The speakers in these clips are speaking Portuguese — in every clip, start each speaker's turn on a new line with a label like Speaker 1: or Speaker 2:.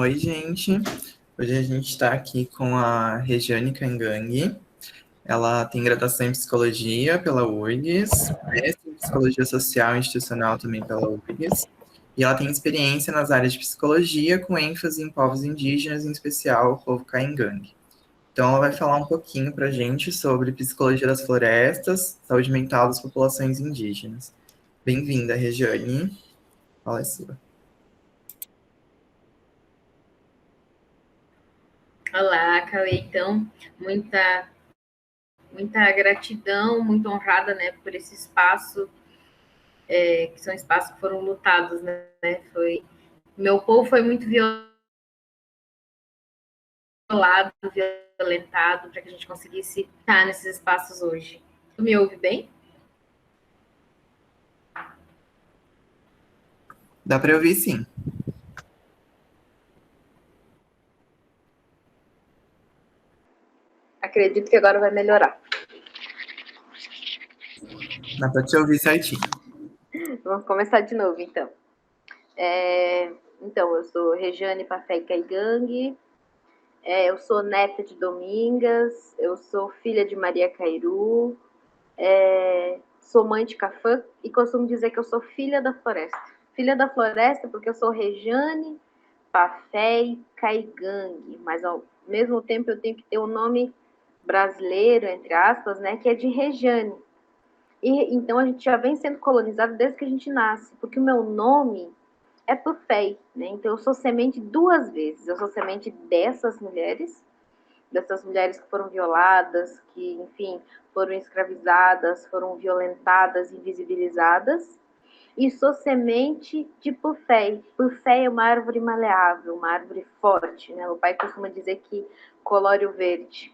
Speaker 1: Oi, gente. Hoje a gente está aqui com a Regiane Caingangue. Ela tem graduação em psicologia pela URGS, mestre em psicologia social e institucional também pela URGS. E ela tem experiência nas áreas de psicologia, com ênfase em povos indígenas, em especial o povo Caingangue. Então, ela vai falar um pouquinho para a gente sobre psicologia das florestas, saúde mental das populações indígenas. Bem-vinda, Regiane. Fala é sua.
Speaker 2: Olá, Cauê. Então, muita gratidão, muito honrada, né, por esse espaço, que são espaços que foram lutados, né? Meu povo foi muito violentado, para que a gente conseguisse estar nesses espaços hoje. Tu me ouve bem?
Speaker 1: Dá para ouvir, sim.
Speaker 2: Acredito que agora vai melhorar.
Speaker 1: Dá para te ouvir certinho.
Speaker 2: Vamos começar de novo, então. Então, eu sou Regiane Pafé Caingangue, eu sou neta de Domingas, eu sou filha de Maria Cairu, sou mãe de Cafã e costumo dizer que eu sou filha da floresta. Filha da floresta porque eu sou Regiane Pafé Caingangue, mas ao mesmo tempo eu tenho que ter um nome brasileiro, entre aspas, né, que é de Regiane. E então a gente já vem sendo colonizado desde que a gente nasce, porque o meu nome é Pafé, né? Então eu sou semente duas vezes. Eu sou semente dessas mulheres que foram violadas, que, enfim, foram escravizadas, foram violentadas, invisibilizadas. E sou semente de Pufé. Pufé é uma árvore maleável, uma árvore forte, né? O pai costuma dizer que colore o verde.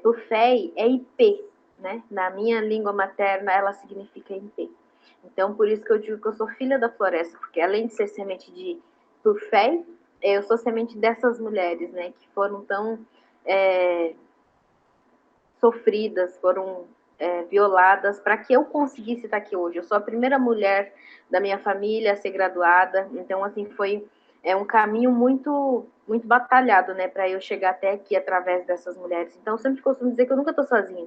Speaker 2: Pufé é IP, né? Na minha língua materna, ela significa IP. Então, por isso que eu digo que eu sou filha da floresta, porque além de ser semente de Pufé, eu sou semente dessas mulheres, né? Que foram tão sofridas, foram violadas, para que eu conseguisse estar aqui hoje. Eu sou a primeira mulher da minha família a ser graduada, então, assim, foi um caminho muito batalhado, né, para eu chegar até aqui através dessas mulheres. Então, eu sempre costumo dizer que eu nunca estou sozinha,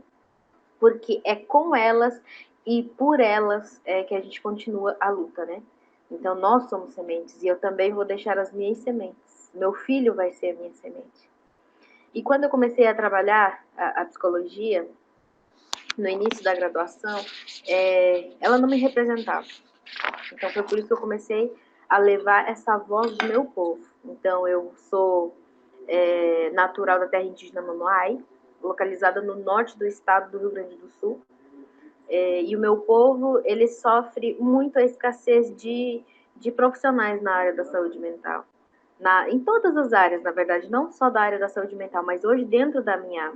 Speaker 2: porque é com elas e por elas que a gente continua a luta, né? Então, nós somos sementes e eu também vou deixar as minhas sementes. Meu filho vai ser a minha semente. E quando eu comecei a trabalhar a psicologia, no início da graduação, ela não me representava. Então, foi por isso que eu comecei a levar essa voz do meu povo. Então, eu sou natural da terra indígena Manoai, localizada no norte do estado do Rio Grande do Sul. E o meu povo, ele sofre muito a escassez de profissionais na área da saúde mental. Em todas as áreas, na verdade, não só da área da saúde mental, mas hoje dentro da minha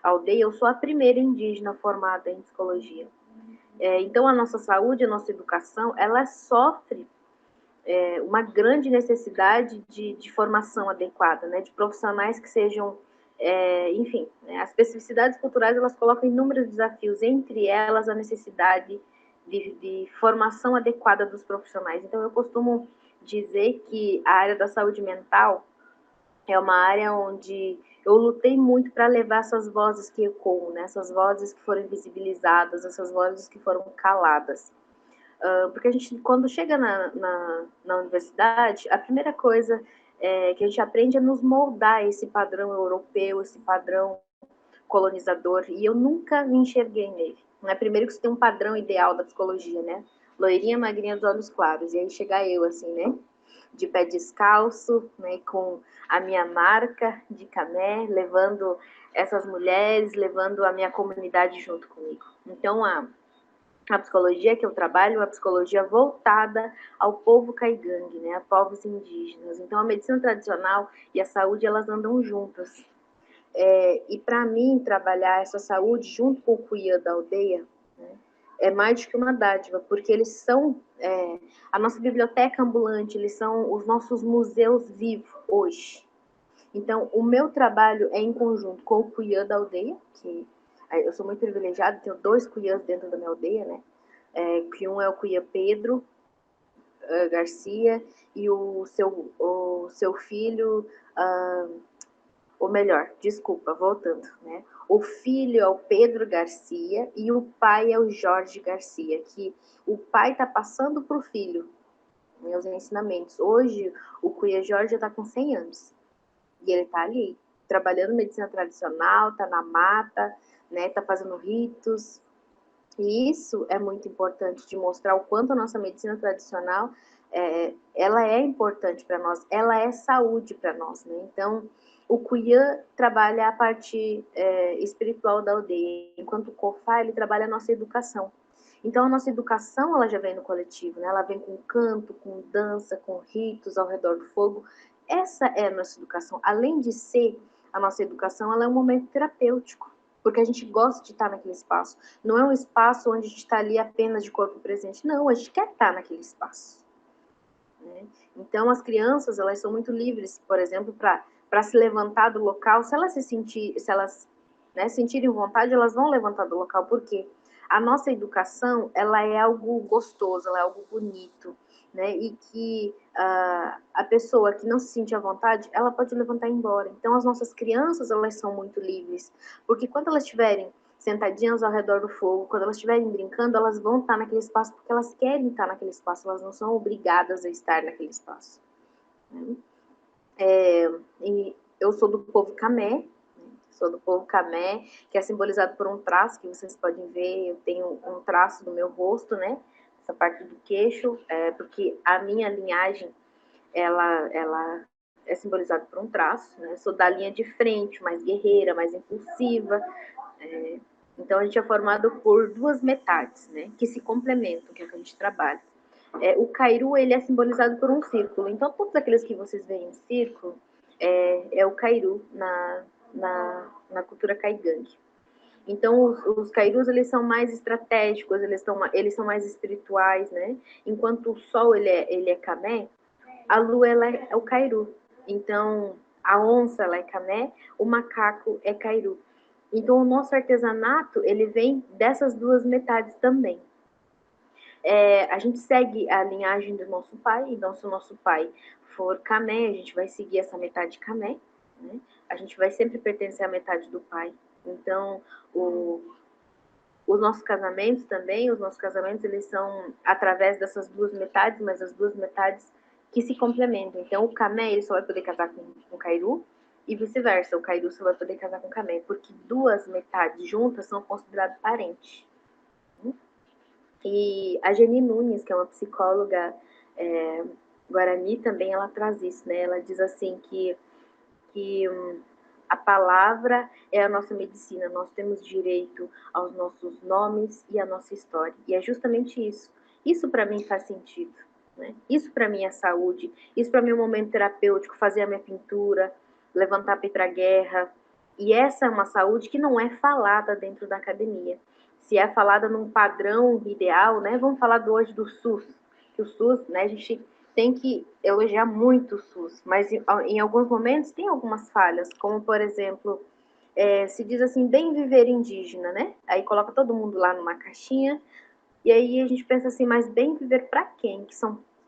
Speaker 2: aldeia, eu sou a primeira indígena formada em psicologia. Então, a nossa saúde, a nossa educação, ela sofre uma grande necessidade de formação adequada, né? De profissionais que sejam, enfim, né? As especificidades culturais, elas colocam inúmeros desafios, entre elas a necessidade de formação adequada dos profissionais. Então, eu costumo dizer que a área da saúde mental é uma área onde eu lutei muito para levar essas vozes que ecoam, né? Essas vozes que foram invisibilizadas, essas vozes que foram caladas. Porque a gente, quando chega na universidade, a primeira coisa que a gente aprende é nos moldar a esse padrão europeu, esse padrão colonizador, e eu nunca me enxerguei nele. Né? Primeiro que você tem um padrão ideal da psicologia, né? Loirinha, magrinha, dos olhos claros, e aí chega eu, assim, né? De pé descalço, né? Com a minha marca de cané, levando essas mulheres, levando a minha comunidade junto comigo. Então, a psicologia que eu trabalho é uma psicologia voltada ao povo caigangue, né, a povos indígenas. Então, a medicina tradicional e a saúde, elas andam juntas. E para mim, trabalhar essa saúde junto com o cuiã da aldeia, né, é mais do que uma dádiva, porque eles são a nossa biblioteca ambulante, eles são os nossos museus vivos hoje. Então, o meu trabalho é em conjunto com o cuiã da aldeia, que eu sou muito privilegiada, tenho 2 cuiãs dentro da minha aldeia, né? Que um é o cuiã Pedro, Garcia e o seu filho, ou melhor, desculpa, voltando, né? O filho é o Pedro Garcia e o pai é o Jorge Garcia, que o pai está passando para o filho meus ensinamentos. Hoje, o Cuia Jorge está com 100 anos e ele está ali, trabalhando medicina tradicional, está na mata, né? Está fazendo ritos. E isso é muito importante de mostrar o quanto a nossa medicina tradicional ela é importante para nós, ela é saúde para nós, né? Então, o Cuiã trabalha a parte espiritual da aldeia, enquanto o Cofá, ele trabalha a nossa educação. Então, a nossa educação, ela já vem no coletivo, né? Ela vem com canto, com dança, com ritos ao redor do fogo. Essa é a nossa educação. Além de ser a nossa educação, ela é um momento terapêutico, porque a gente gosta de estar naquele espaço. Não é um espaço onde a gente está ali apenas de corpo presente. Não, a gente quer estar naquele espaço. Né? Então, as crianças, elas são muito livres, por exemplo, para se levantar do local. Se elas sentirem vontade, elas vão levantar do local. Por quê? A nossa educação, ela é algo gostoso, ela é algo bonito, né? E que a pessoa que não se sente à vontade, ela pode levantar e ir embora. Então, as nossas crianças, elas são muito livres, porque quando elas estiverem sentadinhas ao redor do fogo, quando elas estiverem brincando, elas vão estar naquele espaço porque elas querem estar naquele espaço, elas não são obrigadas a estar naquele espaço. Né? E eu sou do povo Camé, sou do povo Camé, que é simbolizado por um traço, que vocês podem ver, eu tenho um traço do meu rosto, né? Essa parte do queixo, porque a minha linhagem, ela é simbolizada por um traço, né? Eu sou da linha de frente, mais guerreira, mais impulsiva. Então, a gente é formado por duas metades, né? Que se complementam, que é o que a gente trabalha. O Cairu, ele é simbolizado por um círculo. Então, todos aqueles que vocês veem em círculo, é o Cairu na cultura Caigangue. Então, os Cairus, eles são mais estratégicos, eles são mais espirituais, né? Enquanto o Sol, ele é Camé, a Lua, ela é o Cairu. Então, a onça, ela é Camé, o macaco é Cairu. Então, o nosso artesanato, ele vem dessas duas metades também. A gente segue a linhagem do nosso pai, então se o nosso pai for Camé, a gente vai seguir essa metade Camé, né? A gente vai sempre pertencer à metade do pai. Então, os nossos casamentos também, eles são através dessas duas metades, mas as duas metades que se complementam. Então, o Camé, ele só vai poder casar com o Cairu, e vice-versa, o Cairu só vai poder casar com o Camé, porque duas metades juntas são consideradas parentes. E a Geni Nunes, que é uma psicóloga guarani, também ela traz isso, né? Ela diz assim que a palavra é a nossa medicina, nós temos direito aos nossos nomes e à nossa história. E é justamente isso. Isso para mim faz sentido. Né? Isso para mim é saúde. Isso para mim é um momento terapêutico, fazer a minha pintura, levantar para ir para a guerra. E essa é uma saúde que não é falada dentro da academia. Se é falada num padrão ideal, né? Vamos falar hoje do SUS. Que o SUS, né, a gente tem que elogiar muito o SUS, mas em alguns momentos tem algumas falhas, como, por exemplo, se diz assim, bem viver indígena, né? Aí coloca todo mundo lá numa caixinha, e aí a gente pensa assim, mas bem viver para quem?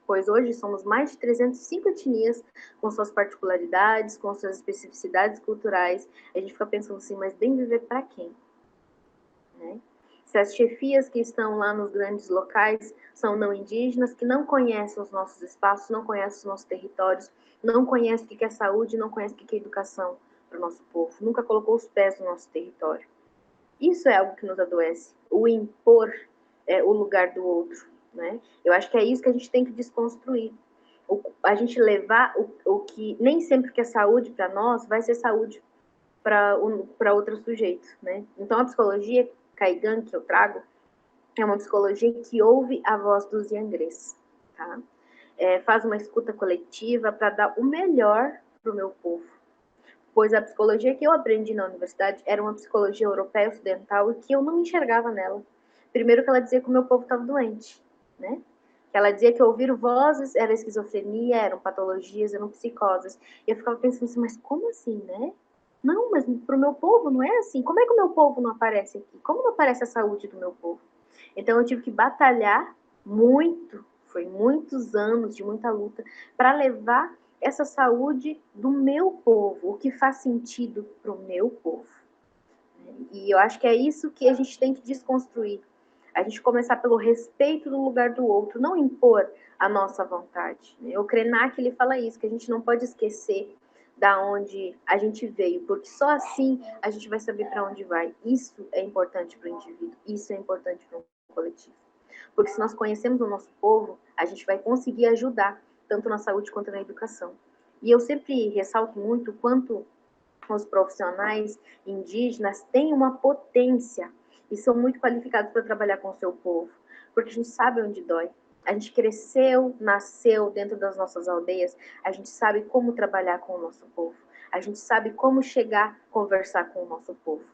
Speaker 2: Pois hoje somos mais de 305 etnias, com suas particularidades, com suas especificidades culturais. A gente fica pensando assim, mas bem viver para quem? Né? Se as chefias que estão lá nos grandes locais são não indígenas, que não conhecem os nossos espaços, não conhecem os nossos territórios, não conhecem o que é saúde, não conhecem o que é educação para o nosso povo, nunca colocou os pés no nosso território. Isso é algo que nos adoece, o impor o lugar do outro. Né? Eu acho que é isso que a gente tem que desconstruir. A gente levar o que nem sempre que é saúde para nós vai ser saúde para outro sujeito. Né? Então, a psicologia Caigan, que eu trago, é uma psicologia que ouve a voz dos iangrês, tá? Faz uma escuta coletiva para dar o melhor para o meu povo. Pois a psicologia que eu aprendi na universidade era uma psicologia europeia ocidental e que eu não me enxergava nela. Primeiro que ela dizia que o meu povo estava doente, né? Ela dizia que ouvir vozes era esquizofrenia, eram patologias, eram psicoses. E eu ficava pensando assim, mas como assim, né? Não, mas para o meu povo não é assim. Como é que o meu povo não aparece aqui? Como não aparece a saúde do meu povo? Então eu tive que batalhar muito, foi muitos anos de muita luta para levar essa saúde do meu povo, o que faz sentido para o meu povo. E eu acho que é isso que a gente tem que desconstruir. A gente começar pelo respeito do lugar do outro, não impor a nossa vontade. O Krenak, ele fala isso, que a gente não pode esquecer da onde a gente veio, porque só assim a gente vai saber para onde vai. Isso é importante para o indivíduo, isso é importante para o coletivo. Porque se nós conhecemos o nosso povo, a gente vai conseguir ajudar, tanto na saúde quanto na educação. E eu sempre ressalto muito o quanto os profissionais indígenas têm uma potência e são muito qualificados para trabalhar com o seu povo, porque a gente sabe onde dói. A gente cresceu, nasceu dentro das nossas aldeias, a gente sabe como trabalhar com o nosso povo, a gente sabe como chegar, conversar com o nosso povo,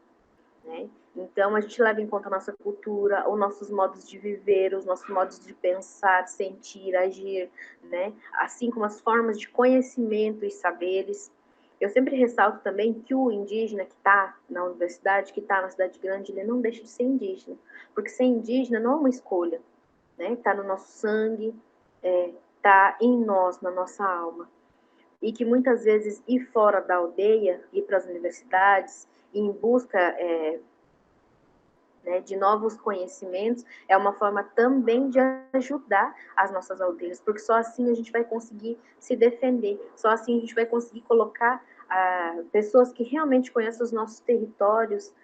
Speaker 2: né? Então, a gente leva em conta a nossa cultura, os nossos modos de viver, os nossos modos de pensar, sentir, agir, né? Assim como as formas de conhecimento e saberes. Eu sempre ressalto também que o indígena que está na universidade, que está na cidade grande, ele não deixa de ser indígena, porque ser indígena não é uma escolha, né? Está no nosso sangue, está em nós, na nossa alma. E que muitas vezes ir fora da aldeia, ir para as universidades, em busca de novos conhecimentos, é uma forma também de ajudar as nossas aldeias, porque só assim a gente vai conseguir se defender, só assim a gente vai conseguir colocar pessoas que realmente conhecem os nossos territórios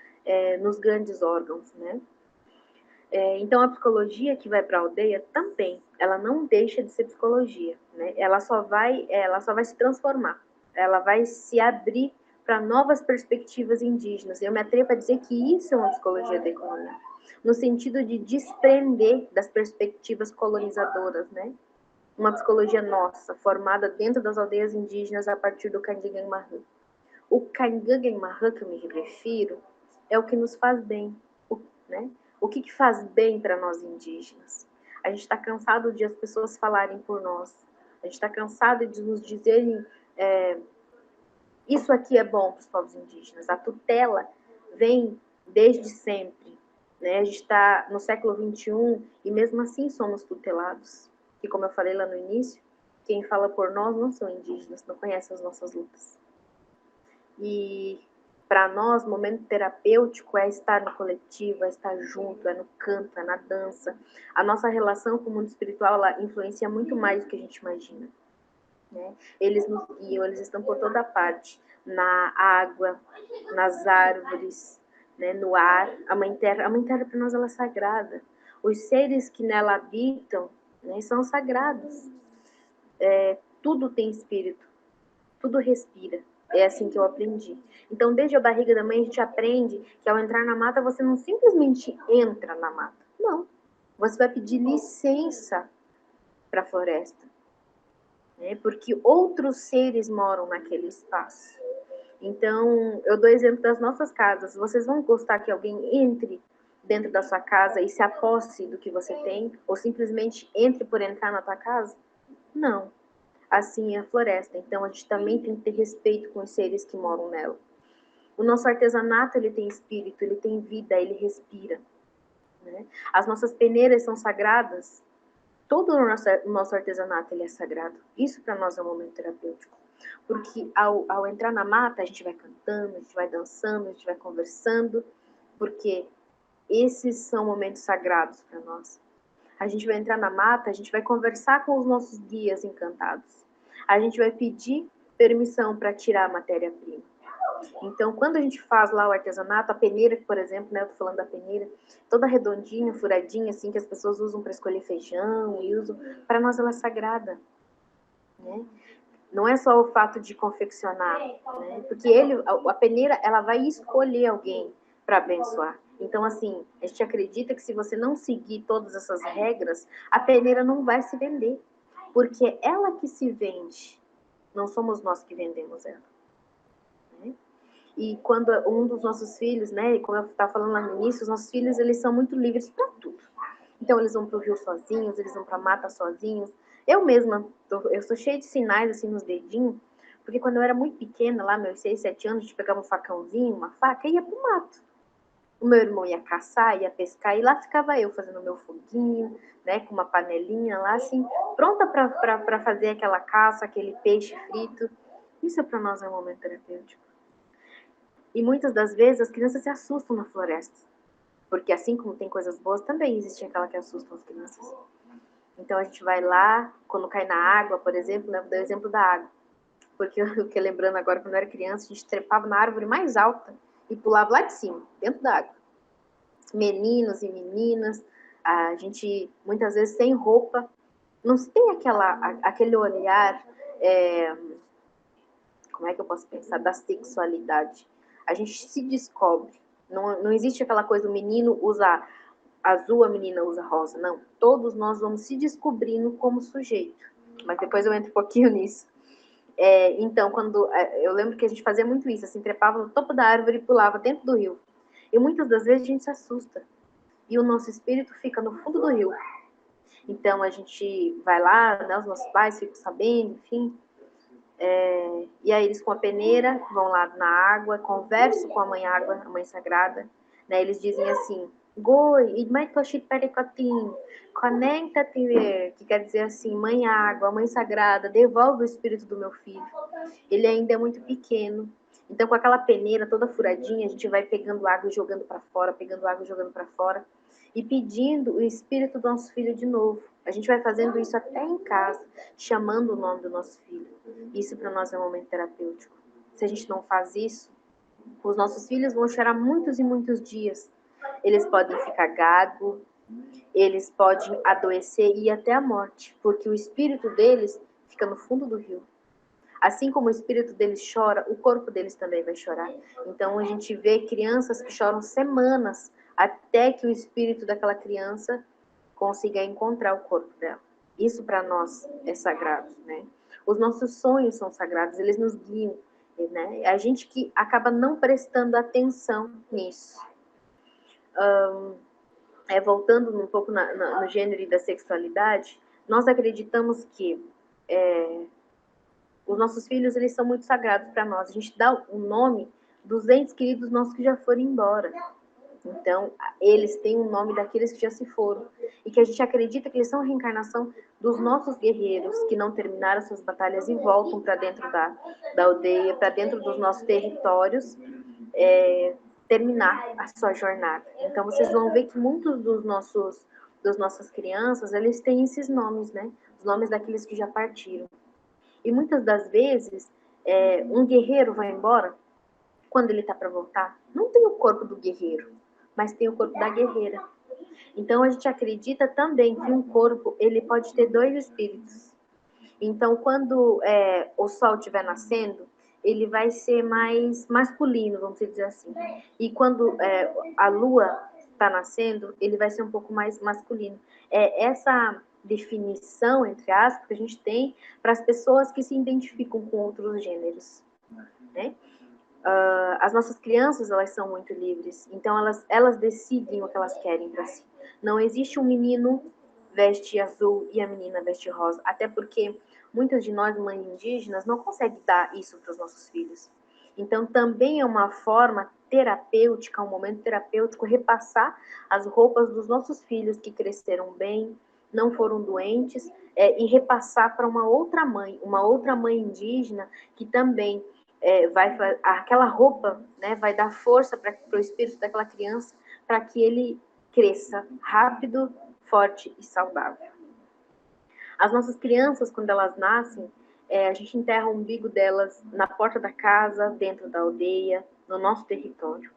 Speaker 2: nos grandes órgãos, né? Então, a psicologia que vai para a aldeia também, ela não deixa de ser psicologia, né? Ela só vai se transformar, ela vai se abrir para novas perspectivas indígenas. Eu me atrevo a dizer que isso é uma psicologia da economia, no sentido de desprender das perspectivas colonizadoras, né? Uma psicologia nossa, formada dentro das aldeias indígenas a partir do Candigan Marran. O Candigan Marran que eu me refiro é o que nos faz bem, né? O que faz bem para nós indígenas? A gente está cansado de as pessoas falarem por nós. A gente está cansado de nos dizerem isso aqui é bom para os povos indígenas. A tutela vem desde sempre, né? A gente está no século XXI e mesmo assim somos tutelados. E como eu falei lá no início, quem fala por nós não são indígenas, não conhecem as nossas lutas. E para nós, momento terapêutico é estar no coletivo, é estar junto, é no canto, é na dança. A nossa relação com o mundo espiritual, ela influencia muito mais do que a gente imagina, né? Eles nos guiam, eles estão por toda parte, na água, nas árvores, né? No ar. A Mãe Terra para nós ela é sagrada. Os seres que nela habitam, né, são sagrados. Tudo tem espírito, tudo respira. É assim que eu aprendi. Então, desde a barriga da mãe, a gente aprende que ao entrar na mata, você não simplesmente entra na mata. Não. Você vai pedir licença para a floresta, né? Porque outros seres moram naquele espaço. Então, eu dou exemplo das nossas casas. Vocês vão gostar que alguém entre dentro da sua casa e se aposse do que você tem? Ou simplesmente entre por entrar na tua casa? Não. Assim é a floresta. Então, a gente também tem que ter respeito com os seres que moram nela. O nosso artesanato, ele tem espírito, ele tem vida, ele respira, né? As nossas peneiras são sagradas. Todo o nosso artesanato, ele é sagrado. Isso para nós é um momento terapêutico. Porque ao entrar na mata, a gente vai cantando, a gente vai dançando, a gente vai conversando, porque esses são momentos sagrados para nós. A gente vai entrar na mata, a gente vai conversar com os nossos guias encantados. A gente vai pedir permissão para tirar a matéria-prima. Então, quando a gente faz lá o artesanato, a peneira, por exemplo, né, eu tô falando da peneira, toda redondinha, furadinha, assim, que as pessoas usam para escolher feijão e usam, para nós ela é sagrada, né? Não é só o fato de confeccionar, né? Porque a peneira, ela vai escolher alguém para abençoar. Então, assim, a gente acredita que se você não seguir todas essas regras, a peneira não vai se vender, porque é ela que se vende, não somos nós que vendemos ela. Né? E quando um dos nossos filhos, né, como eu estava falando lá no início, os nossos filhos, eles são muito livres para tudo. Então, eles vão para o rio sozinhos, eles vão para a mata sozinhos. Eu mesma, eu sou cheia de sinais, assim, nos dedinhos, porque quando eu era muito pequena, lá, meus 6, 7 anos, a gente pegava um facãozinho, uma faca, e ia para o mato. O meu irmão ia caçar, ia pescar, e lá ficava eu fazendo meu foguinho, né, com uma panelinha lá, assim, pronta para fazer aquela caça, aquele peixe frito. Isso para nós é um momento terapêutico. E muitas das vezes as crianças se assustam na floresta, porque assim como tem coisas boas, também existe aquela que assusta as crianças. Então a gente vai lá, quando cai na água, por exemplo, né, vou dar o exemplo da água, porque eu fiquei lembrando agora, quando eu era criança, a gente trepava na árvore mais alta e pulava lá de cima, dentro da água. Meninos e meninas, a gente muitas vezes sem roupa, não se tem aquele olhar, como é que eu posso pensar, da sexualidade. A gente se descobre. Não existe aquela coisa, o menino usa azul, a menina usa rosa. Não. Todos nós vamos se descobrindo como sujeito. Mas depois eu entro um pouquinho nisso. Então, eu lembro que a gente fazia muito isso, assim, trepava no topo da árvore e pulava dentro do rio. E muitas das vezes a gente se assusta. E o nosso espírito fica no fundo do rio. Então, a gente vai lá, né, os nossos pais ficam sabendo, enfim. E aí eles com a peneira vão lá na água, conversam com a mãe água, a mãe sagrada, né? Eles dizem assim, Goi, Imaitoshi Perekotin, conecta-te, que quer dizer assim, mãe água, mãe sagrada, devolve o espírito do meu filho. Ele ainda é muito pequeno. Então, com aquela peneira toda furadinha, a gente vai pegando água e jogando para fora, pegando água e jogando para fora, e pedindo o espírito do nosso filho de novo. A gente vai fazendo isso até em casa, chamando o nome do nosso filho. Isso para nós é um momento terapêutico. Se a gente não faz isso, os nossos filhos vão chorar muitos e muitos dias. Eles podem ficar gago, eles podem adoecer e ir até a morte, porque o espírito deles fica no fundo do rio. Assim como o espírito deles chora, o corpo deles também vai chorar. Então a gente vê crianças que choram semanas até que o espírito daquela criança consiga encontrar o corpo dela. Isso para nós é sagrado, né? Os nossos sonhos são sagrados, eles nos guiam, né? A gente que acaba não prestando atenção nisso. Voltando um pouco no gênero e da sexualidade, nós acreditamos que os nossos filhos, eles são muito sagrados para nós. A gente dá o nome dos entes queridos nossos que já foram embora. Então, eles têm o nome daqueles que já se foram. E que a gente acredita que eles são a reencarnação dos nossos guerreiros que não terminaram suas batalhas e voltam para dentro da aldeia, para dentro dos nossos territórios, terminar a sua jornada. Então, vocês vão ver que muitos das nossas crianças, eles têm esses nomes, né? Os nomes daqueles que já partiram. E muitas das vezes, um guerreiro vai embora, quando ele está para voltar, não tem o corpo do guerreiro, mas tem o corpo da guerreira. Então a gente acredita também que um corpo ele pode ter dois espíritos. Então quando o sol estiver nascendo, ele vai ser mais masculino, vamos dizer assim. E quando a lua está nascendo, ele vai ser um pouco mais masculino. Essa definição, entre aspas, que a gente tem para as pessoas que se identificam com outros gêneros, né? As nossas crianças, elas são muito livres, então elas decidem o que elas querem para si. Não existe um menino veste azul e a menina veste rosa, até porque muitas de nós, mães indígenas, não conseguem dar isso para os nossos filhos. Então também é uma forma terapêutica, um momento terapêutico, repassar as roupas dos nossos filhos que cresceram bem, não foram doentes, e repassar para uma outra mãe indígena que também aquela roupa, né, vai dar força para o espírito daquela criança para que ele cresça rápido, forte e saudável. As nossas crianças, quando elas nascem, a gente enterra o umbigo delas na porta da casa, dentro da aldeia, no nosso território.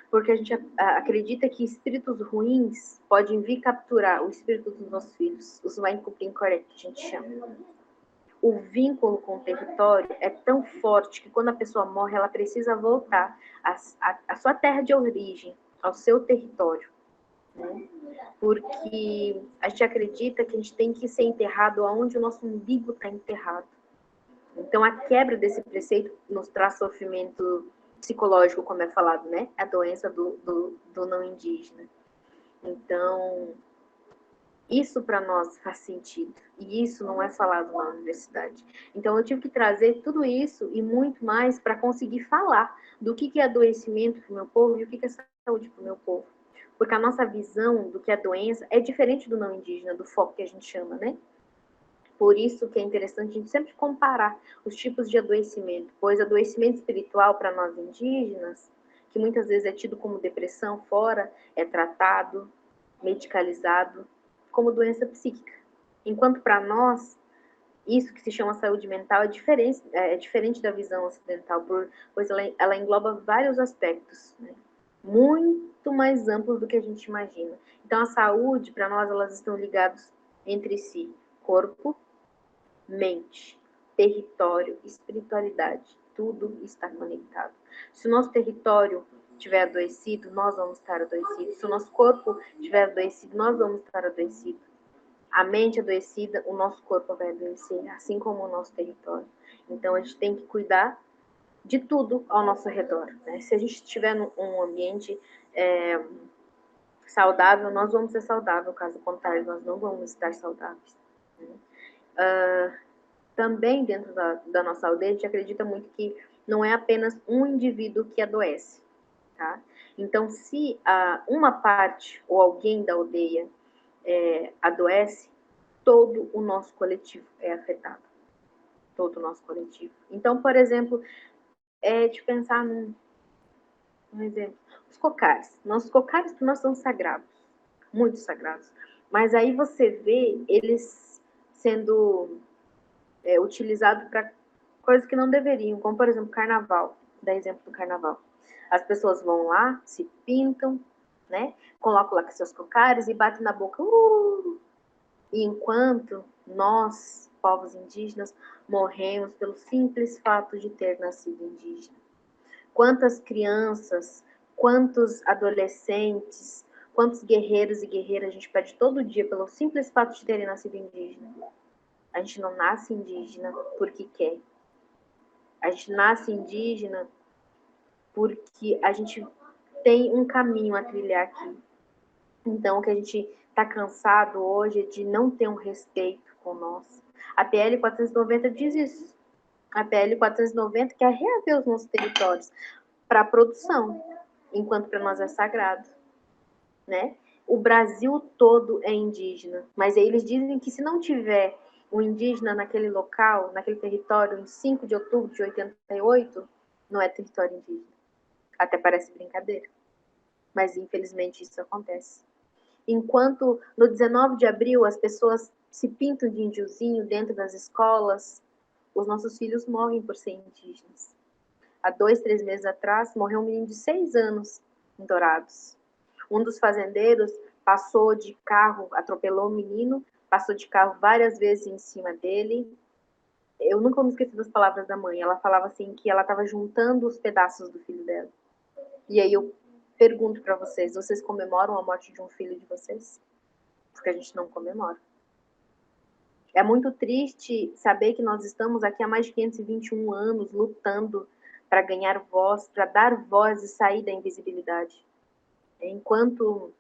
Speaker 2: Porque a gente acredita que espíritos ruins podem vir capturar o espírito dos nossos filhos, os Wainkupinkore, que a gente chama. O vínculo com o território é tão forte que quando a pessoa morre, ela precisa voltar à sua terra de origem, ao seu território, né? Porque a gente acredita que a gente tem que ser enterrado aonde o nosso umbigo está enterrado. Então, a quebra desse preceito nos traz sofrimento psicológico, como é falado, né? A doença do não indígena. Então, Isso para nós faz sentido. E isso não é falado na universidade. Então eu tive que trazer tudo isso e muito mais para conseguir falar do que é adoecimento para o meu povo e o que é saúde para o meu povo. Porque a nossa visão do que é doença é diferente do não indígena, do foco que a gente chama, né? Por isso que é interessante a gente sempre comparar os tipos de adoecimento, pois adoecimento espiritual para nós indígenas, que muitas vezes é tido como depressão fora, é tratado, medicalizado, como doença psíquica. Enquanto para nós, isso que se chama saúde mental é diferente da visão ocidental, pois ela engloba vários aspectos, né? Muito mais amplos do que a gente imagina. Então, a saúde, para nós, elas estão ligadas entre si. Corpo, mente, território, espiritualidade, tudo está conectado. Se o nosso território estiver adoecido, nós vamos estar adoecidos. Se o nosso corpo estiver adoecido, nós vamos estar adoecidos. A mente adoecida, o nosso corpo vai adoecer, assim como o nosso território. Então, a gente tem que cuidar de tudo ao nosso redor, né? Se a gente estiver num ambiente saudável, nós vamos ser saudáveis, caso contrário, nós não vamos estar saudáveis, né? Também dentro da nossa aldeia, a gente acredita muito que não é apenas um indivíduo que adoece, tá? Então, se uma parte ou alguém da aldeia adoece, todo o nosso coletivo é afetado. Todo o nosso coletivo. Então, por exemplo, de pensar num exemplo. Os cocares. Nossos cocares para nós são sagrados. Muito sagrados. Mas aí você vê eles sendo utilizados para coisas que não deveriam, como, por exemplo, carnaval. Dá exemplo do carnaval. As pessoas vão lá, se pintam, né? Colocam lá com seus cocares e batem na boca. E enquanto nós, povos indígenas, morremos pelo simples fato de ter nascido indígena. Quantas crianças, quantos adolescentes, quantos guerreiros e guerreiras a gente perde todo dia pelo simples fato de terem nascido indígena. A gente não nasce indígena porque quer. A gente nasce indígena porque a gente tem um caminho a trilhar aqui. Então, o que a gente está cansado hoje é de não ter um respeito com nós. A PL 490 diz isso. A PL 490 quer reaver os nossos territórios para a produção, enquanto para nós é sagrado, né? O Brasil todo é indígena, mas aí eles dizem que se não tiver um indígena naquele local, naquele território, em 5 de outubro de 88, não é território indígena. Até parece brincadeira, mas infelizmente isso acontece. Enquanto no 19 de abril as pessoas se pintam de índiozinho dentro das escolas, os nossos filhos morrem por ser indígenas. Há 2, 3 meses atrás, morreu um menino de 6 anos em Dourados. Um dos fazendeiros passou de carro, atropelou o menino, passou de carro várias vezes em cima dele. Eu nunca vou me esquecer das palavras da mãe. Ela falava assim que ela estava juntando os pedaços do filho dela. E aí eu pergunto para vocês, vocês comemoram a morte de um filho de vocês? Porque a gente não comemora. É muito triste saber que nós estamos aqui há mais de 521 anos lutando para ganhar voz, para dar voz e sair da invisibilidade. Enquanto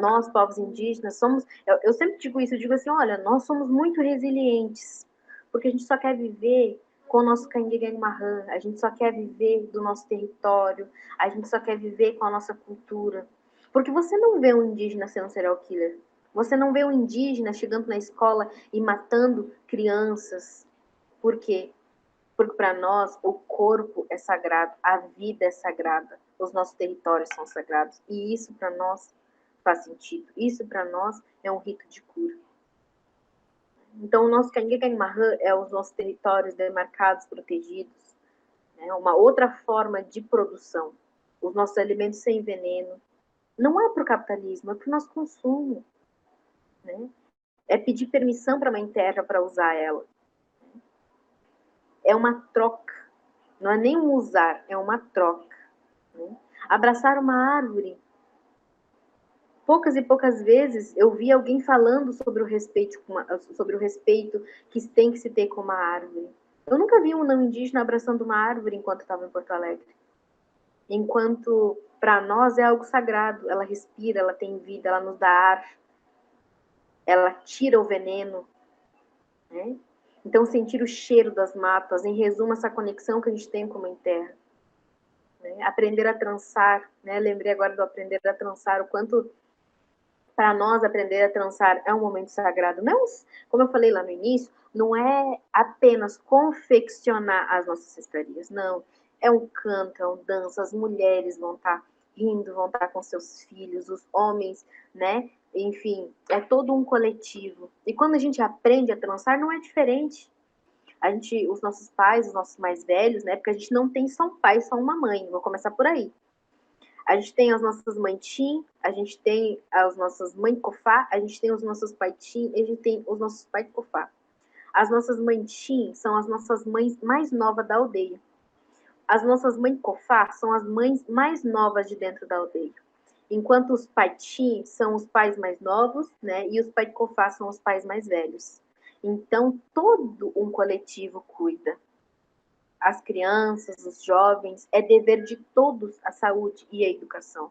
Speaker 2: nós, povos indígenas, somos... Eu sempre digo isso, eu digo assim, olha, nós somos muito resilientes, porque a gente só quer viver com o nosso Cangueguenmarrã, a gente só quer viver do nosso território, a gente só quer viver com a nossa cultura. Porque você não vê um indígena sendo um serial killer, você não vê um indígena chegando na escola e matando crianças. Por quê? Porque para nós o corpo é sagrado, a vida é sagrada, os nossos territórios são sagrados. E isso para nós faz sentido. Isso para nós é um rito de cura. Então, o nosso Cangueguenmarrã é os nossos territórios demarcados, protegidos. Né? Uma outra forma de produção. Os nossos alimentos sem veneno. Não é para o capitalismo, é para o nosso consumo. Né? É pedir permissão para a mãe terra para usar ela. É uma troca. Não é nem um usar, é uma troca. Né? Abraçar uma árvore. Poucas e poucas vezes eu vi alguém falando sobre o respeito que tem que se ter com uma árvore. Eu nunca vi um não indígena abraçando uma árvore enquanto estava em Porto Alegre. Enquanto para nós é algo sagrado, ela respira, ela tem vida, ela nos dá ar. ela tira o veneno, né? Então, sentir o cheiro das matas, em resumo, essa conexão que a gente tem com a Mãe Terra. Né? Aprender a trançar, né? Lembrei agora do aprender a trançar, o quanto para nós aprender a trançar é um momento sagrado. Não, como eu falei lá no início, não é apenas confeccionar as nossas cestarias, não. É um canto, é um dança, as mulheres vão estar rindo, vão estar com seus filhos, os homens, né? Enfim, é todo um coletivo. E quando a gente aprende a trançar, não é diferente. A gente, os nossos pais, os nossos mais velhos, né? Porque a gente não tem só um pai, só uma mãe. Vou começar por aí. A gente tem as nossas mãe Tim, a gente tem as nossas mãe Cofá, a gente tem os nossos pai Tim, a gente tem os nossos pai Cofá. As nossas mãe Tim são as nossas mães mais novas da aldeia. As nossas mãe Cofá são as mães mais novas de dentro da aldeia. Enquanto os pai Tim são os pais mais novos, né? E os pai Cofá são os pais mais velhos. Então, todo um coletivo cuida. As crianças, os jovens, é dever de todos a saúde e a educação.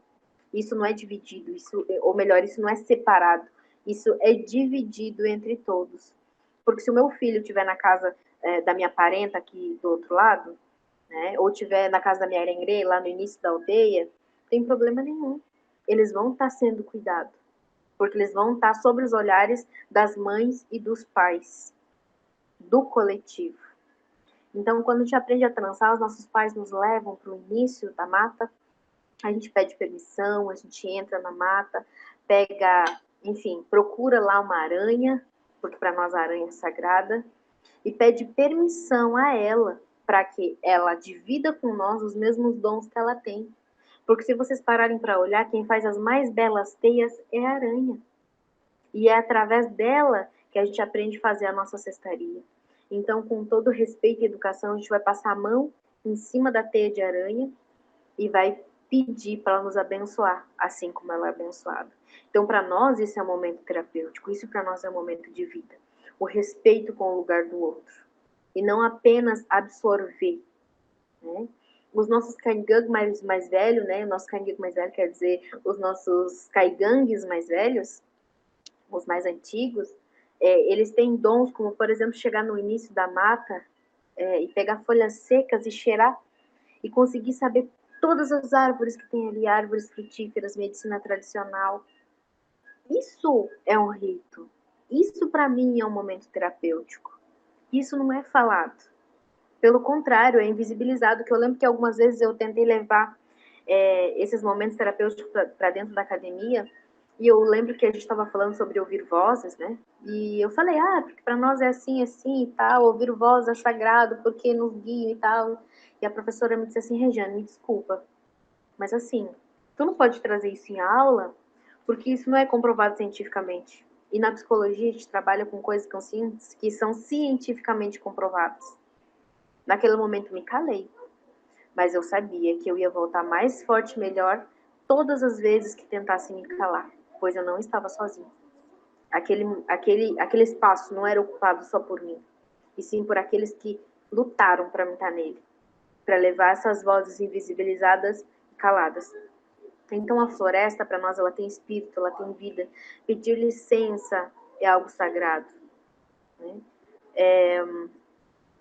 Speaker 2: Isso não é dividido, isso, ou melhor, isso não é separado, isso é dividido entre todos. Porque se o meu filho estiver na casa da minha parenta aqui do outro lado, né, ou estiver na casa da minha arengrê, lá no início da aldeia, não tem problema nenhum. Eles vão estar sendo cuidados, porque eles vão estar sob os olhares das mães e dos pais, do coletivo. Então, quando a gente aprende a trançar, os nossos pais nos levam para o início da mata, a gente pede permissão, a gente entra na mata, pega, enfim, procura lá uma aranha, porque para nós a aranha é sagrada, e pede permissão a ela para que ela divida com nós os mesmos dons que ela tem. Porque se vocês pararem para olhar, quem faz as mais belas teias é a aranha. E é através dela que a gente aprende a fazer a nossa cestaria. Então, com todo respeito e educação, a gente vai passar a mão em cima da teia de aranha e vai pedir para ela nos abençoar, assim como ela é abençoada. Então, para nós, isso é um momento terapêutico, isso para nós é um momento de vida. O respeito com o lugar do outro. E não apenas absorver. Né? Os nossos caigangues mais velhos, né? O nosso caigangue mais velho quer dizer os nossos caigangues mais velhos, os mais antigos, eles têm dons como, por exemplo, chegar no início da mata e pegar folhas secas e cheirar e conseguir saber todas as árvores que tem ali, árvores frutíferas, medicina tradicional. Isso é um rito. Isso, para mim, é um momento terapêutico. Isso não é falado. Pelo contrário, é invisibilizado, que eu lembro que algumas vezes eu tentei levar esses momentos terapêuticos para dentro da academia, e eu lembro que a gente estava falando sobre ouvir vozes, né? E eu falei, porque para nós é assim, assim e tal, ouvir voz é sagrado, porque nos guia e tal. E a professora me disse assim, Regiane, me desculpa, mas assim, tu não pode trazer isso em aula, porque isso não é comprovado cientificamente. E na psicologia a gente trabalha com coisas que são cientificamente comprovadas. Naquele momento me calei, mas eu sabia que eu ia voltar mais forte e melhor todas as vezes que tentasse me calar, pois eu não estava sozinha. Aquele espaço não era ocupado só por mim, e sim por aqueles que lutaram para me estar nele, para levar essas vozes invisibilizadas e caladas. Então a floresta, para nós, ela tem espírito, ela tem vida. Pedir licença é algo sagrado. Né?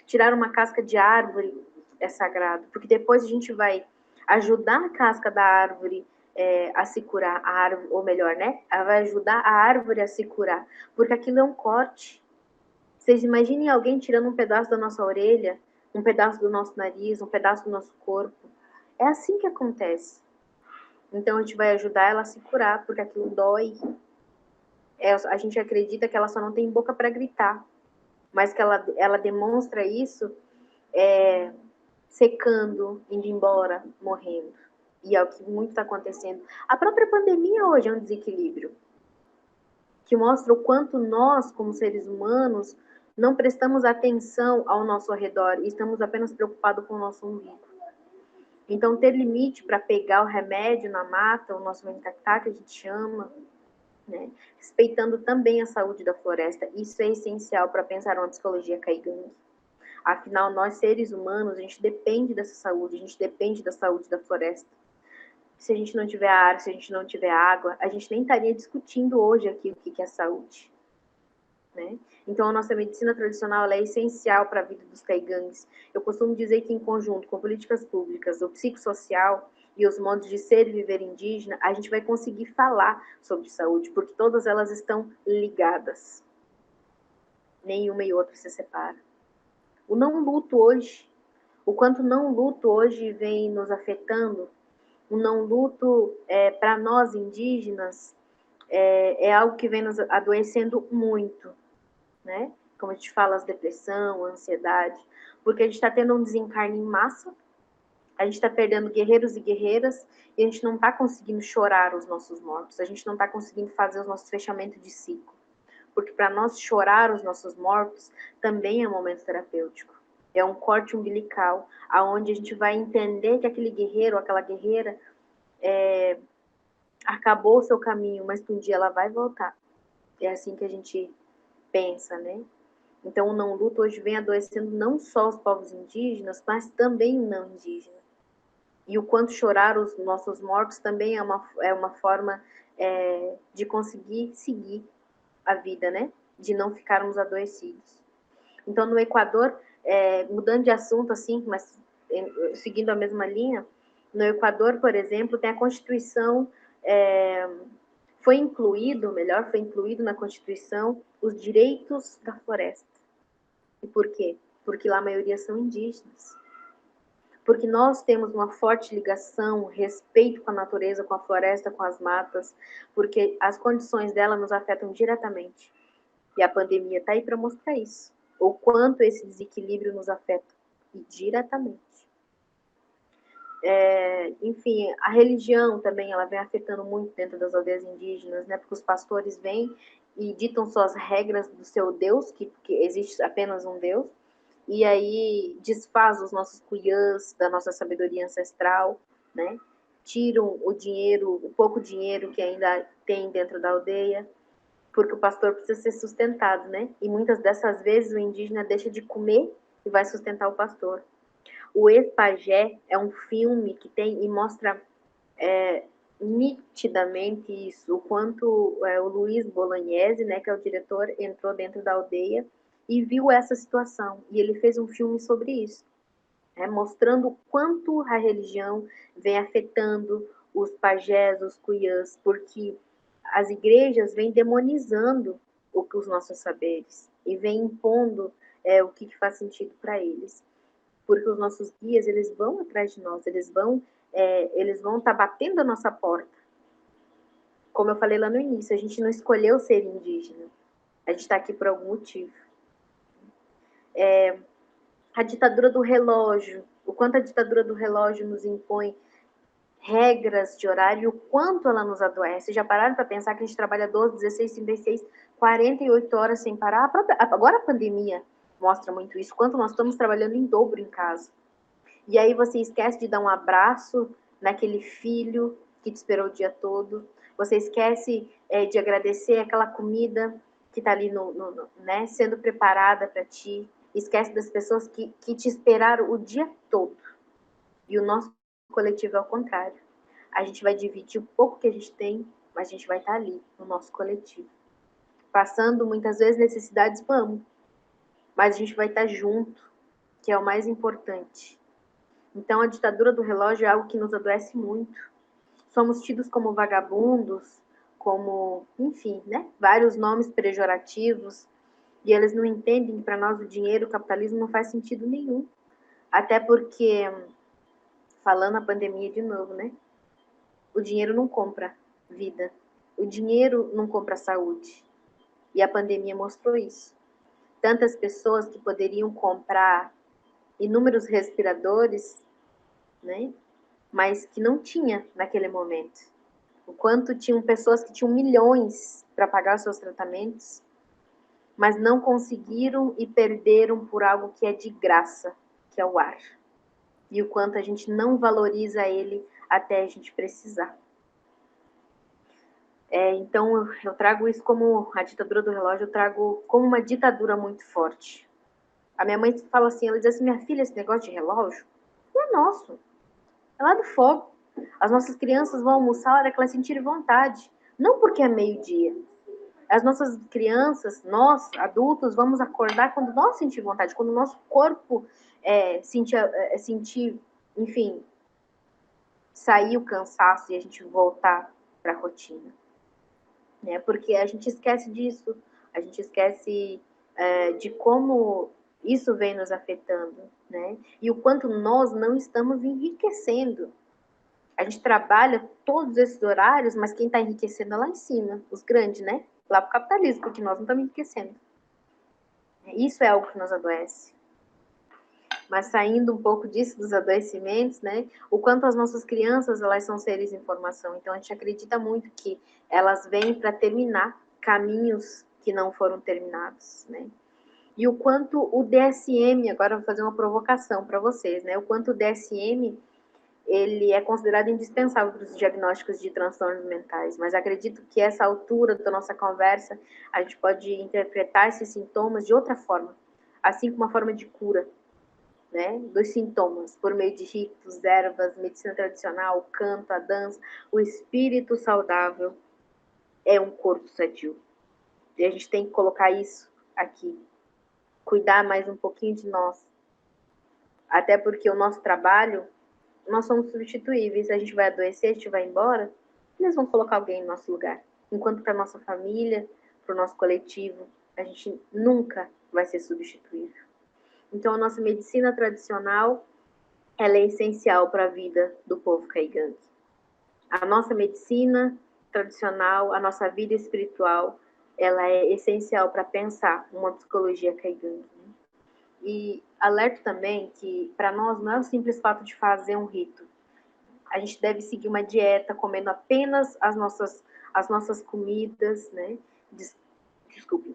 Speaker 2: Tirar uma casca de árvore é sagrado, porque depois a gente vai ajudar a casca da árvore a se curar, a árvore, ou melhor, né? Ela vai ajudar a árvore a se curar, porque aquilo é um corte. Vocês imaginem alguém tirando um pedaço da nossa orelha, um pedaço do nosso nariz, um pedaço do nosso corpo. É assim que acontece. Então a gente vai ajudar ela a se curar, porque aquilo dói. A gente acredita que ela só não tem boca para gritar, mas que ela demonstra isso secando, indo embora, morrendo. E é o que muito está acontecendo. A própria pandemia hoje é um desequilíbrio, que mostra o quanto nós, como seres humanos, não prestamos atenção ao nosso redor e estamos apenas preocupados com o nosso umbigo. Então, ter limite para pegar o remédio na mata, o nosso mencactá, que a gente chama, né? Respeitando também a saúde da floresta, isso é essencial para pensar uma psicologia caigangue. Afinal, nós seres humanos, a gente depende dessa saúde, a gente depende da saúde da floresta. Se a gente não tiver ar, se a gente não tiver água, a gente nem estaria discutindo hoje aqui o que é saúde. né? Então, a nossa medicina tradicional ela é essencial para a vida dos caigangues. Eu costumo dizer que, em conjunto com políticas públicas, o psicossocial e os modos de ser e viver indígena, a gente vai conseguir falar sobre saúde, porque todas elas estão ligadas. Nenhuma e outra se separa. O não luto hoje, o quanto não luto hoje vem nos afetando, o não luto para nós indígenas é algo que vem nos adoecendo muito, né? Como a gente fala, as depressão, a ansiedade, porque a gente está tendo um desencarne em massa, a gente está perdendo guerreiros e guerreiras, e a gente não está conseguindo chorar os nossos mortos, a gente não está conseguindo fazer os nossos fechamentos de ciclo. Porque para nós chorar os nossos mortos também é um momento terapêutico. É um corte umbilical, aonde a gente vai entender que aquele guerreiro, aquela guerreira, acabou o seu caminho, mas que um dia ela vai voltar. É assim que a gente pensa, né? Então, o não luto hoje vem adoecendo não só os povos indígenas, mas também o não indígena. E o quanto chorar os nossos mortos também é uma forma de conseguir seguir a vida, né? De não ficarmos adoecidos. Então, no Equador, mudando de assunto, assim, mas seguindo a mesma linha, no Equador, por exemplo, tem a Constituição, foi incluído na Constituição os direitos da floresta. E por quê? Porque lá a maioria são indígenas. Porque nós temos uma forte ligação, respeito com a natureza, com a floresta, com as matas, porque as condições dela nos afetam diretamente. E a pandemia está aí para mostrar isso. O quanto esse desequilíbrio nos afeta. E diretamente. Enfim, a religião também, ela vem afetando muito dentro das aldeias indígenas, né? Porque os pastores vêm e ditam suas regras do seu Deus, que existe apenas um Deus, e aí desfaz os nossos cuyãs da nossa sabedoria ancestral, né? Tiram o dinheiro, o pouco dinheiro que ainda tem dentro da aldeia, porque o pastor precisa ser sustentado, né? E muitas dessas vezes o indígena deixa de comer e vai sustentar o pastor. O Ex-Pajé é um filme que tem e mostra nitidamente isso, o quanto o Luiz Bolognese, né, que é o diretor, entrou dentro da aldeia e viu essa situação. E ele fez um filme sobre isso, mostrando o quanto a religião vem afetando os pajés, os cuyãs, porque as igrejas vêm demonizando os nossos saberes e vêm impondo o que faz sentido para eles. Porque os nossos guias, eles vão atrás de nós, eles vão estar batendo a nossa porta. Como eu falei lá no início, a gente não escolheu ser indígena. A gente está aqui por algum motivo. A ditadura do relógio, o quanto a ditadura do relógio nos impõe regras de horário, o quanto ela nos adoece. Já pararam para pensar que a gente trabalha 12, 16, 36, 48 horas sem parar? Agora a pandemia mostra muito isso, quanto nós estamos trabalhando em dobro em casa. E aí você esquece de dar um abraço naquele filho que te esperou o dia todo. Você esquece de agradecer aquela comida que está ali né, sendo preparada para ti. Esquece das pessoas que te esperaram o dia todo. E o nosso coletivo é o contrário. A gente vai dividir o pouco que a gente tem, mas a gente vai estar ali, no nosso coletivo. Passando muitas vezes necessidades, vamos. Mas a gente vai estar junto, que é o mais importante. Então, a ditadura do relógio é algo que nos adoece muito. Somos tidos como vagabundos, como, enfim, né? Vários nomes pejorativos. E eles não entendem que para nós o dinheiro, o capitalismo não faz sentido nenhum. Até porque, falando a pandemia de novo, né? O dinheiro não compra vida. O dinheiro não compra saúde. E a pandemia mostrou isso. Tantas pessoas que poderiam comprar inúmeros respiradores, né? Mas que não tinha naquele momento. O quanto tinham pessoas que tinham milhões para pagar os seus tratamentos, mas não conseguiram e perderam por algo que é de graça, que é o ar. E o quanto a gente não valoriza ele até a gente precisar. Então, eu trago isso como a ditadura do relógio, eu trago como uma ditadura muito forte. A minha mãe fala assim, ela diz assim, minha filha, esse negócio de relógio não é nosso, é lá do fogo. As nossas crianças vão almoçar a hora que elas sentirem vontade, não porque é meio-dia. as nossas crianças, nós, adultos, vamos acordar quando nós sentir vontade, quando o nosso corpo sentir, enfim, sair o cansaço e a gente voltar para a rotina. Né? Porque a gente esquece disso, a gente esquece de como isso vem nos afetando, né? E o quanto nós não estamos enriquecendo. A gente trabalha todos esses horários, mas quem está enriquecendo é lá em cima, os grandes, né? Lá para o capitalismo, porque nós não estamos enriquecendo. Isso é algo que nos adoece. Mas saindo um pouco disso, dos adoecimentos, né? O quanto as nossas crianças, elas são seres em formação. Então, a gente acredita muito que elas vêm para terminar caminhos que não foram terminados, né? E o quanto o DSM, agora eu vou fazer uma provocação para vocês, né? O quanto o DSM, ele é considerado indispensável para os diagnósticos de transtornos mentais, mas acredito que essa altura da nossa conversa, a gente pode interpretar esses sintomas de outra forma, assim como uma forma de cura, né, dos sintomas, por meio de ritos, ervas, medicina tradicional, o canto, a dança. O espírito saudável é um corpo sadio. E a gente tem que colocar isso aqui. Cuidar mais um pouquinho de nós. Até porque o nosso trabalho, nós somos substituíveis. Se a gente vai adoecer, a gente vai embora, eles vão colocar alguém no nosso lugar. Enquanto para a nossa família, para o nosso coletivo, a gente nunca vai ser substituível. Então, a nossa medicina tradicional, ela é essencial para a vida do povo caigangue. A nossa medicina tradicional, a nossa vida espiritual, ela é essencial para pensar uma psicologia caigangue. E alerto também que, para nós, não é o simples fato de fazer um rito. A gente deve seguir uma dieta, comendo apenas as nossas comidas, né? Desculpe.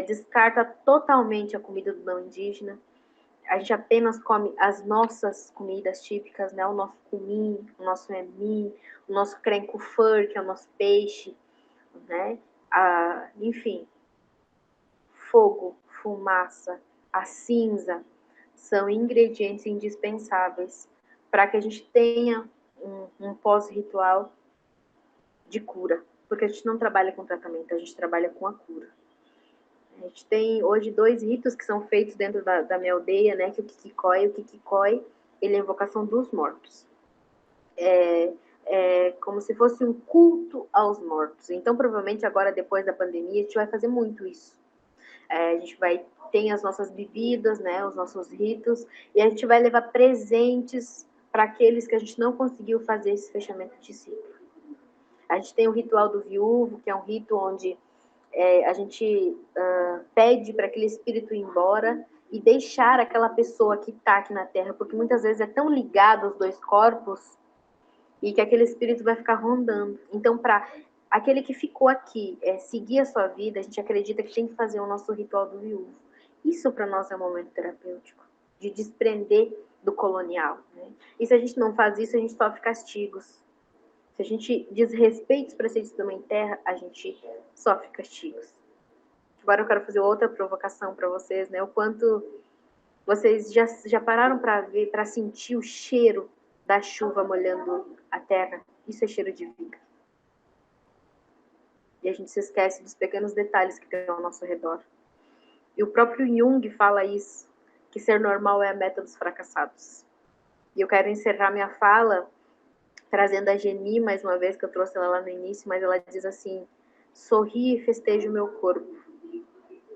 Speaker 2: Descarta totalmente a comida do não indígena. A gente apenas come as nossas comidas típicas, né? O nosso cumim, o nosso emi, o nosso crenco-fur, que é o nosso peixe, né? Enfim, fogo, fumaça, a cinza são ingredientes indispensáveis para que a gente tenha um pós-ritual de cura, porque a gente não trabalha com tratamento, a gente trabalha com a cura. A gente tem hoje 2 ritos que são feitos dentro da minha aldeia, né? Que o Kikikói, ele é a invocação dos mortos. É como se fosse um culto aos mortos. Então, provavelmente, agora, depois da pandemia, a gente vai fazer muito isso. A gente vai ter as nossas bebidas, né? Os nossos ritos, e a gente vai levar presentes para aqueles que a gente não conseguiu fazer esse fechamento de ciclo. A gente tem o ritual do viúvo, que é um rito onde a gente pede para aquele espírito ir embora e deixar aquela pessoa que está aqui na Terra, porque muitas vezes é tão ligado aos 2 corpos e que aquele espírito vai ficar rondando. Então, para aquele que ficou aqui seguir a sua vida, a gente acredita que tem que fazer o nosso ritual do viúvo. Isso para nós é um momento terapêutico, de desprender do colonial. Né? E se a gente não faz isso, a gente sofre castigos. Se a gente diz respeitos para seres da mãe terra, a gente sofre castigos. Agora eu quero fazer outra provocação para vocês, né? O quanto vocês já pararam para ver, para sentir o cheiro da chuva molhando a terra? Isso é cheiro de vida. E a gente se esquece dos pequenos detalhes que tem ao nosso redor. E o próprio Jung fala isso, que ser normal é a meta dos fracassados. E eu quero encerrar minha fala trazendo a Geni, mais uma vez, que eu trouxe ela lá no início, mas ela diz assim: sorri e festejo o meu corpo.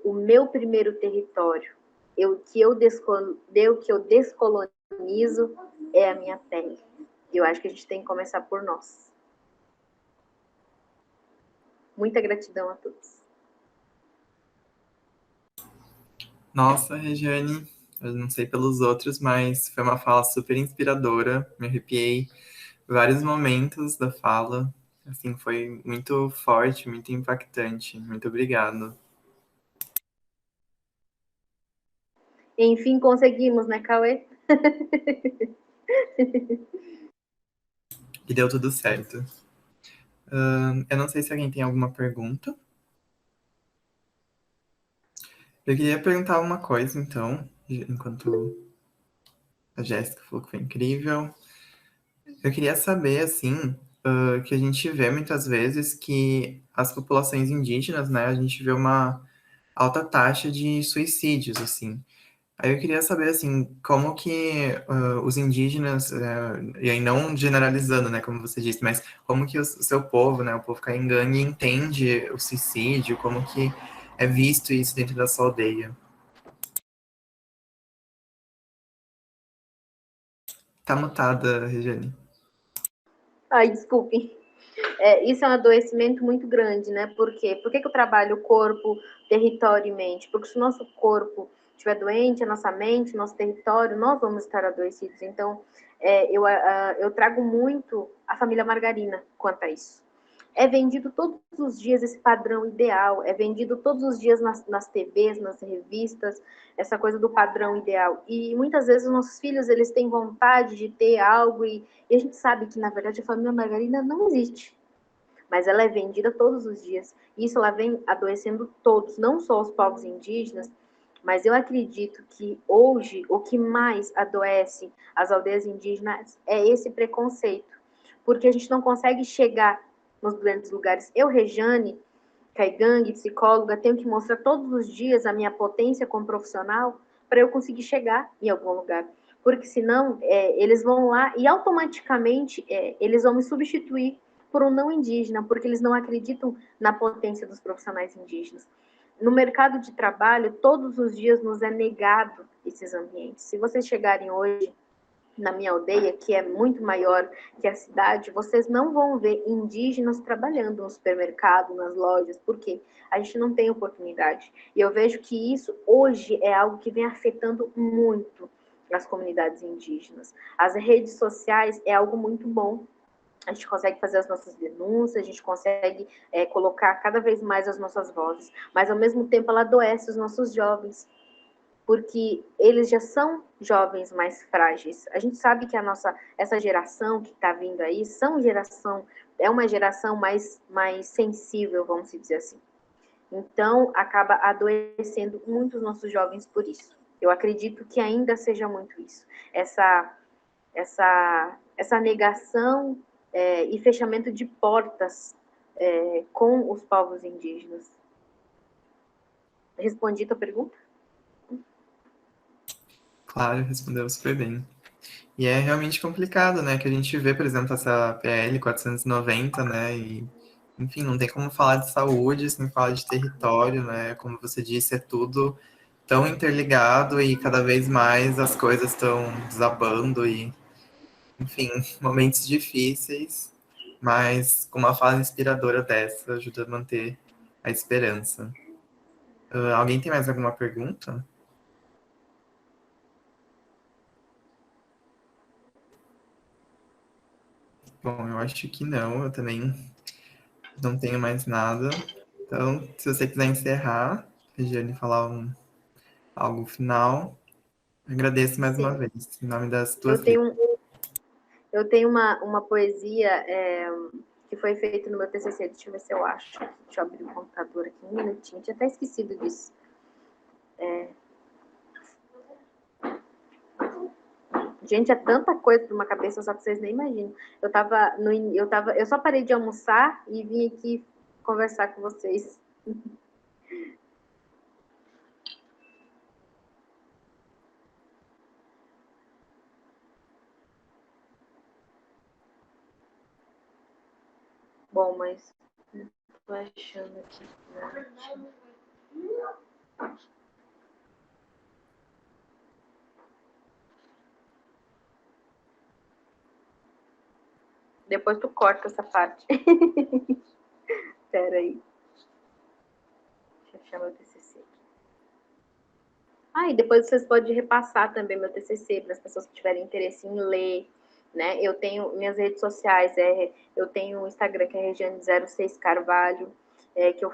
Speaker 2: O meu primeiro território, que eu descolonizo, é a minha pele. Eu acho que a gente tem que começar por nós. Muita gratidão a todos.
Speaker 1: Nossa, Regiane, eu não sei pelos outros, mas foi uma fala super inspiradora. Me arrepiei vários momentos da fala. Assim, foi muito forte, muito impactante. Muito obrigado.
Speaker 2: Enfim, conseguimos, né, Cauê?
Speaker 1: E deu tudo certo. Eu não sei se alguém tem alguma pergunta. Eu queria perguntar uma coisa, então, enquanto a Jéssica falou que foi incrível. Eu queria saber, assim, que a gente vê muitas vezes que as populações indígenas, né, a gente vê uma alta taxa de suicídios, assim. Aí eu queria saber, assim, como que os indígenas, e aí não generalizando, né, como você disse, mas como que o seu povo, né, o povo caingangue entende o suicídio, como que é visto isso dentro da sua aldeia? Tá mutada, Regiane.
Speaker 2: Ai, desculpe. Isso é um adoecimento muito grande, né? Por quê? Por que eu trabalho corpo, território e mente? Porque se o nosso corpo estiver doente, a nossa mente, nosso território, nós vamos estar adoecidos. Então, eu trago muito a família Margarina quanto a isso. É vendido todos os dias esse padrão ideal, é vendido todos os dias nas TVs, nas revistas, essa coisa do padrão ideal. E muitas vezes os nossos filhos, eles têm vontade de ter algo e a gente sabe que, na verdade, a família Margarina não existe, mas ela é vendida todos os dias. E isso ela vem adoecendo todos, não só os povos indígenas, mas eu acredito que hoje o que mais adoece as aldeias indígenas é esse preconceito, porque a gente não consegue chegar nos grandes lugares. Eu, Rejane, Caigangue, psicóloga, tenho que mostrar todos os dias a minha potência como profissional para eu conseguir chegar em algum lugar. Porque senão eles vão lá e automaticamente eles vão me substituir por um não indígena, porque eles não acreditam na potência dos profissionais indígenas. No mercado de trabalho, todos os dias nos é negado esses ambientes. Se vocês chegarem hoje na minha aldeia, que é muito maior que a cidade, vocês não vão ver indígenas trabalhando no supermercado, nas lojas, porque a gente não tem oportunidade. E eu vejo que isso hoje é algo que vem afetando muito as comunidades indígenas. As redes sociais é algo muito bom. A gente consegue fazer as nossas denúncias, a gente consegue colocar cada vez mais as nossas vozes, mas ao mesmo tempo ela adoece os nossos jovens, porque eles já são jovens mais frágeis. A gente sabe que essa geração que está vindo aí é uma geração mais sensível, vamos dizer assim. Então, acaba adoecendo muitos nossos jovens por isso. Eu acredito que ainda seja muito isso. Essa negação e fechamento de portas com os povos indígenas. Respondi a tua pergunta?
Speaker 1: Claro, respondeu super bem. E é realmente complicado, né? Que a gente vê, por exemplo, essa PL 490, né? E, enfim, não tem como falar de saúde sem falar de território, né? Como você disse, é tudo tão interligado e cada vez mais as coisas estão desabando e, enfim, momentos difíceis, mas com uma fala inspiradora dessa ajuda a manter a esperança. Alguém tem mais alguma pergunta? Bom, eu acho que não, eu também não tenho mais nada. Então, se você quiser encerrar, Regiane, falar algo final, agradeço mais uma
Speaker 2: Sim.
Speaker 1: vez, em nome das
Speaker 2: Eu
Speaker 1: tuas letras.
Speaker 2: tenho, eu tenho uma poesia que foi feita no meu TCC. Deixa eu ver se eu acho. Deixa eu abrir o computador aqui um minutinho. Tinha até esquecido disso. Gente, é tanta coisa para uma cabeça, só que vocês nem imaginam. Eu só parei de almoçar e vim aqui conversar com vocês. Bom, mas tô achando aqui. Depois tu corta essa parte. Espera aí. Deixa eu achar meu TCC aqui. E depois vocês podem repassar também meu TCC para as pessoas que tiverem interesse em ler, né? Eu tenho minhas redes sociais, eu tenho o Instagram que é Regiane06 Carvalho, que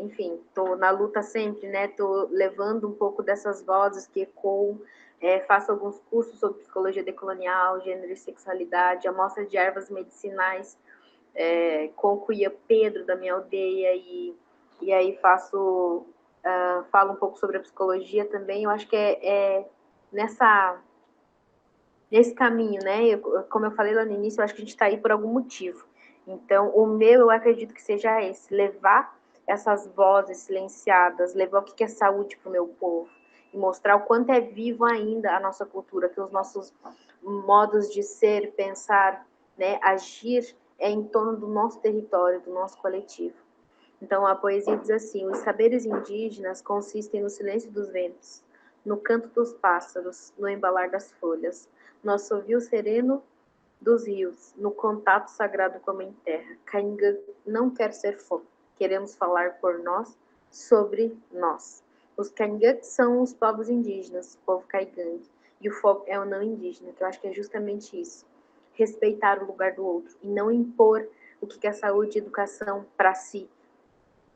Speaker 2: enfim, tô na luta sempre, né? Tô levando um pouco dessas vozes que ecoam, faço alguns cursos sobre psicologia decolonial, gênero e sexualidade, amostra de ervas medicinais, com o Cuia Pedro da minha aldeia e aí falo um pouco sobre a psicologia também. Eu acho que nessa nesse caminho, né? Como eu falei lá no início, eu acho que a gente está aí por algum motivo. Então, o meu, eu acredito que seja esse, levar essas vozes silenciadas, levar o que é saúde para o meu povo e mostrar o quanto é vivo ainda a nossa cultura, que os nossos modos de ser, pensar, né, agir é em torno do nosso território, do nosso coletivo. Então, a poesia diz assim: os saberes indígenas consistem no silêncio dos ventos, no canto dos pássaros, no embalar das folhas, no assovio sereno dos rios, no contato sagrado com a mãe terra. Cainga não quer ser fogo, queremos falar por nós, sobre nós. Os Caingangues são os povos indígenas, o povo caigangue, e o fogo é o não indígena, que eu acho que é justamente isso. Respeitar o lugar do outro e não impor o que é saúde e educação para si,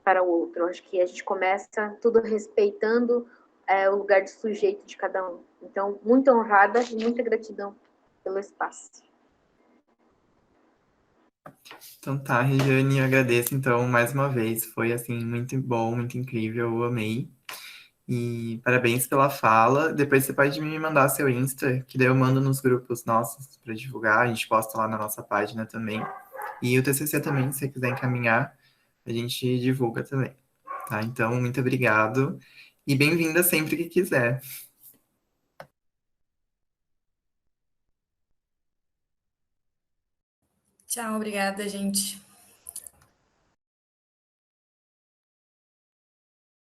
Speaker 2: para o outro. Eu acho que a gente começa tudo respeitando o lugar de sujeito de cada um. Então, muito honrada e muita gratidão pelo espaço.
Speaker 1: Então tá, Regiane, eu agradeço então mais uma vez. Foi assim muito bom, muito incrível, eu amei. E parabéns pela fala. Depois você pode me mandar seu Insta, que daí eu mando nos grupos nossos para divulgar. A gente posta lá na nossa página também. E o TCC também, se você quiser encaminhar, a gente divulga também. Tá? Então, muito obrigado. E bem-vinda sempre que quiser.
Speaker 3: Tchau, obrigada, gente.